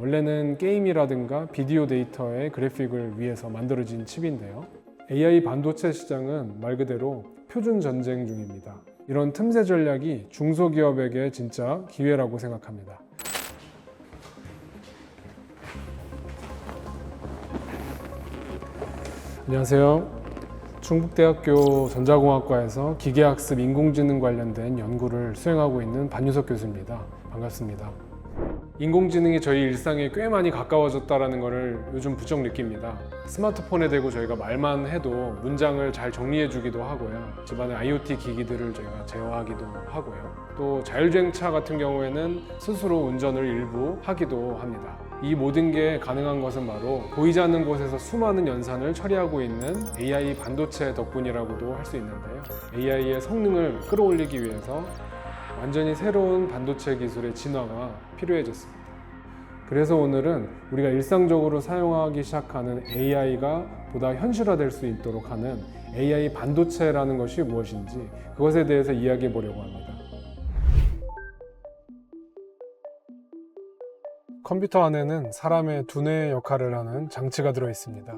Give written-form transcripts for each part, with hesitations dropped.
원래는 게임이라든가 비디오 데이터의 그래픽을 위해서 만들어진 칩인데요. AI 반도체 시장은 말 그대로 표준 전쟁 중입니다. 이런 틈새 전략이 중소기업에게 진짜 기회라고 생각합니다. 안녕하세요. 충북대학교 전자공학과에서 기계학습 인공지능 관련된 연구를 수행하고 있는 반유석 교수입니다. 반갑습니다. 인공지능이 저희 일상에 꽤 많이 가까워졌다는 것을 요즘 부쩍 느낍니다. 스마트폰에 대고 저희가 말만 해도 문장을 잘 정리해 주기도 하고요. 집안의 IoT 기기들을 저희가 제어하기도 하고요. 또 자율주행차 같은 경우에는 스스로 운전을 일부 하기도 합니다. 이 모든 게 가능한 것은 바로 보이지 않는 곳에서 수많은 연산을 처리하고 있는 AI 반도체 덕분이라고도 할 수 있는데요. AI의 성능을 끌어올리기 위해서 완전히 새로운 반도체 기술의 진화가 필요해졌습니다. 그래서 오늘은 우리가 일상적으로 사용하기 시작하는 AI가 보다 현실화될 수 있도록 하는 AI 반도체라는 것이 무엇인지 그것에 대해서 이야기해 보려고 합니다. 컴퓨터 안에는 사람의 두뇌의 역할을 하는 장치가 들어 있습니다.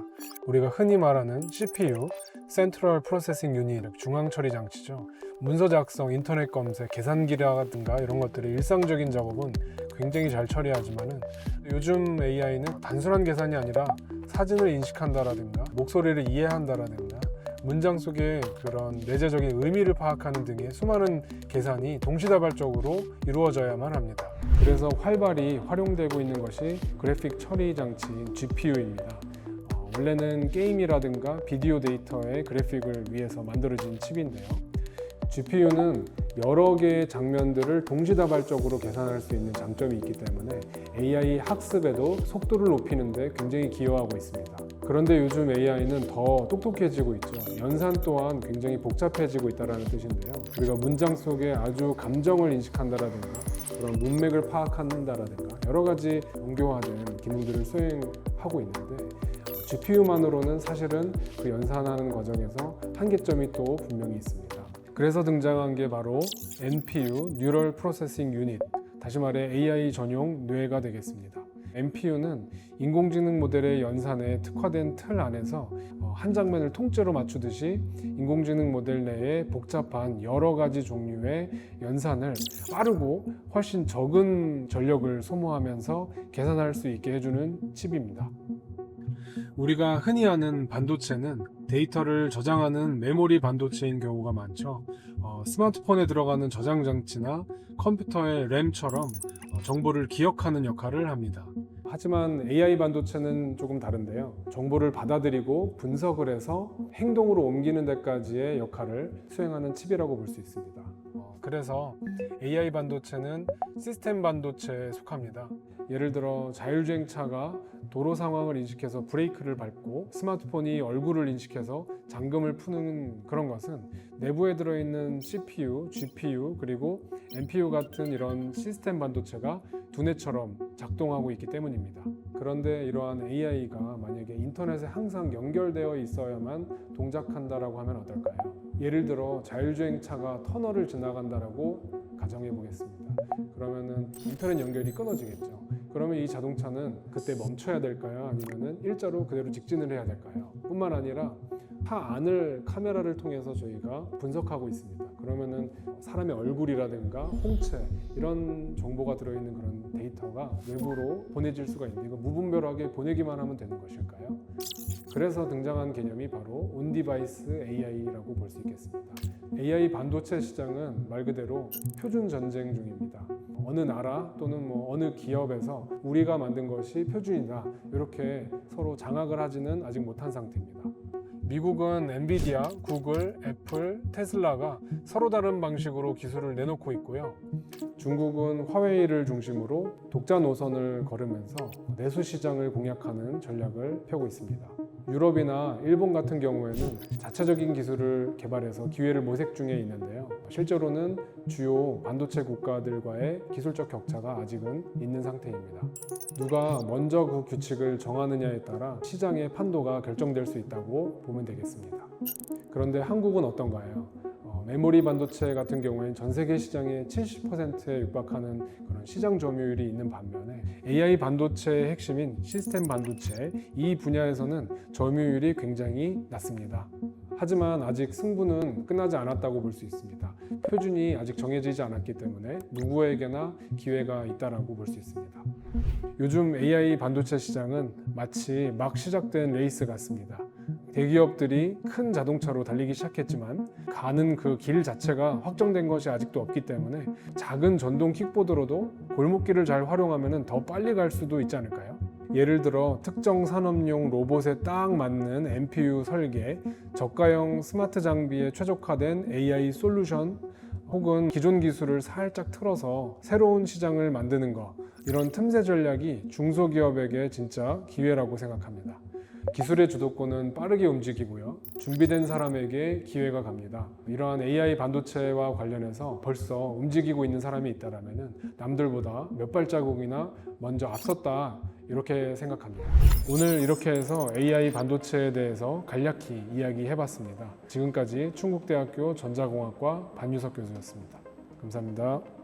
우리가 흔히 말하는 CPU, Central Processing Unit, 중앙처리 장치죠. 문서 작성, 인터넷 검색, 계산기라든가 이런 것들의 일상적인 작업은 굉장히 잘 처리하지만은 요즘 AI는 단순한 계산이 아니라 사진을 인식한다라든가 목소리를 이해한다라든가 문장 속의 그런 내재적인 의미를 파악하는 등의 수많은 계산이 동시다발적으로 이루어져야만 합니다. 그래서 활발히 활용되고 있는 것이 그래픽 처리 장치인 GPU입니다. 원래는 게임이라든가 비디오 데이터의 그래픽을 위해서 만들어진 칩인데요. GPU는 여러 개의 장면들을 동시다발적으로 계산할 수 있는 장점이 있기 때문에 AI 학습에도 속도를 높이는 데 굉장히 기여하고 있습니다. 그런데 요즘 AI는 더 똑똑해지고 있죠. 연산 또한 굉장히 복잡해지고 있다는 뜻인데요. 우리가 문장 속에 아주 감정을 인식한다라든가 그런 문맥을 파악한다라든가 여러 가지 정교화된 기능들을 수행하고 있는데 GPU만으로는 사실은 그 연산하는 과정에서 한계점이 또 분명히 있습니다. 그래서 등장한 게 바로 NPU, Neural Processing Unit, 다시 말해 AI 전용 뇌가 되겠습니다. NPU는 인공지능 모델의 연산에 특화된 틀 안에서 한 장면을 통째로 맞추듯이 인공지능 모델 내에 복잡한 여러 가지 종류의 연산을 빠르고 훨씬 적은 전력을 소모하면서 계산할 수 있게 해주는 칩입니다. 우리가 흔히 아는 반도체는 데이터를 저장하는 메모리 반도체인 경우가 많죠. 스마트폰에 들어가는 저장 장치나 컴퓨터의 램처럼 정보를 기억하는 역할을 합니다. 하지만 AI 반도체는 조금 다른데요. 정보를 받아들이고 분석을 해서 행동으로 옮기는 데까지의 역할을 수행하는 칩이라고 볼 수 있습니다. 그래서 AI 반도체는 시스템 반도체에 속합니다. 예를 들어 자율주행차가 도로 상황을 인식해서 브레이크를 밟고 스마트폰이 얼굴을 인식해서 잠금을 푸는 그런 것은 내부에 들어있는 CPU, GPU 그리고 NPU 같은 이런 시스템 반도체가 두뇌처럼 작동하고 있기 때문입니다. 그런데 이러한 AI가 만약에 인터넷에 항상 연결되어 있어야만 동작한다라고 하면 어떨까요? 예를 들어 자율주행차가 터널을 지나간다라고 가정해 보겠습니다. 그러면은 인터넷 연결이 끊어지겠죠. 그러면 이 자동차는 그때 멈춰야 될까요? 아니면은 일자로 그대로 직진을 해야 될까요? 뿐만 아니라 차 안을 카메라를 통해서 저희가 분석하고 있습니다. 그러면은 사람의 얼굴이라든가 홍채 이런 정보가 들어있는 그런 데이터가 외부로 보내질 수가 있는데 이거 무분별하게 보내기만 하면 되는 것일까요? 그래서 등장한 개념이 바로 온디바이스 AI라고 볼 수 있겠습니다. AI 반도체 시장은 말 그대로 표준 전쟁 중입니다. 어느 나라 또는 어느 기업에서 우리가 만든 것이 표준이다 이렇게 서로 장악을 하지는 아직 못한 상태입니다. 미국은 엔비디아, 구글, 애플, 테슬라가 서로 다른 방식으로 기술을 내놓고 있고요. 중국은 화웨이를 중심으로 독자 노선을 걸으면서 내수 시장을 공략하는 전략을 펴고 있습니다. 유럽이나 일본 같은 경우에는 자체적인 기술을 개발해서 기회를 모색 중에 있는데요. 실제로는 주요 반도체 국가들과의 기술적 격차가 아직은 있는 상태입니다. 누가 먼저 그 규칙을 정하느냐에 따라 시장의 판도가 결정될 수 있다고 보면 되겠습니다. 그런데 한국은 어떤가요? 메모리 반도체 같은 경우에는 전 세계 시장의 70%에 육박하는 그런 시장 점유율이 있는 반면에 AI 반도체의 핵심인 시스템 반도체 이 분야에서는 점유율이 굉장히 낮습니다. 하지만 아직 승부는 끝나지 않았다고 볼 수 있습니다. 표준이 아직 정해지지 않았기 때문에 누구에게나 기회가 있다라고 볼 수 있습니다. 요즘 AI 반도체 시장은 마치 막 시작된 레이스 같습니다. 대기업들이 큰 자동차로 달리기 시작했지만 가는 그 길 자체가 확정된 것이 아직도 없기 때문에 작은 전동 킥보드로도 골목길을 잘 활용하면 더 빨리 갈 수도 있지 않을까요? 예를 들어 특정 산업용 로봇에 딱 맞는 NPU 설계, 저가형 스마트 장비에 최적화된 AI 솔루션 혹은 기존 기술을 살짝 틀어서 새로운 시장을 만드는 것, 이런 틈새 전략이 중소기업에게 진짜 기회라고 생각합니다. 기술의 주도권은 빠르게 움직이고요. 준비된 사람에게 기회가 갑니다. 이러한 AI 반도체와 관련해서 벌써 움직이고 있는 사람이 있다면 남들보다 몇 발자국이나 먼저 앞섰다, 이렇게 생각합니다. 오늘 이렇게 해서 AI 반도체에 대해서 간략히 이야기해봤습니다. 지금까지 충북대학교 전자공학과 반유석 교수였습니다. 감사합니다.